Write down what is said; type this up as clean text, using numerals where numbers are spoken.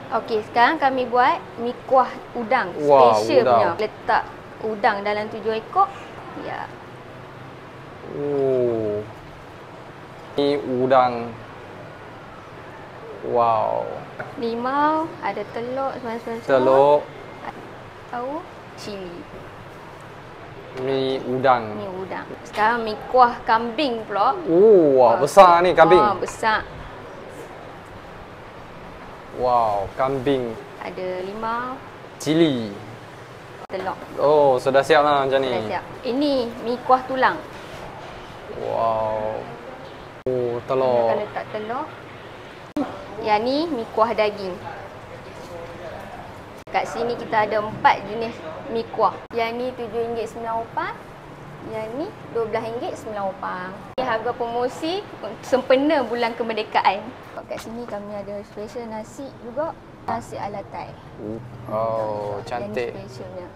Okey, sekarang kami buat mi kuah udang. Wah, Special udang. punya. Letak udang dalam 7 ekor. Ya. Oh. Ni udang. Wow. Limau, ada telur, semua. Telur, Tahu, cili. mi udang. Mi udang. Sekarang mi kuah kambing pula. Oh, wah, besar ni kambing. Besar. Wow, kambing. Ada limau, Cili. telur. Oh, sudah siap lah macam ni. Dah siap. Ini mi kuah tulang. Wow. Oh, Akan telur. letak telur. Yang ni mi kuah daging. Kat sini kita ada 4 jenis mi kuah. Yang ni RM7.9. Yang ni RM12.9. Ini harga promosi sempena bulan kemerdekaan. Kat sini kami ada special nasi juga. Nasi ala Thai. Oh, cantik. Yang ni specialnya.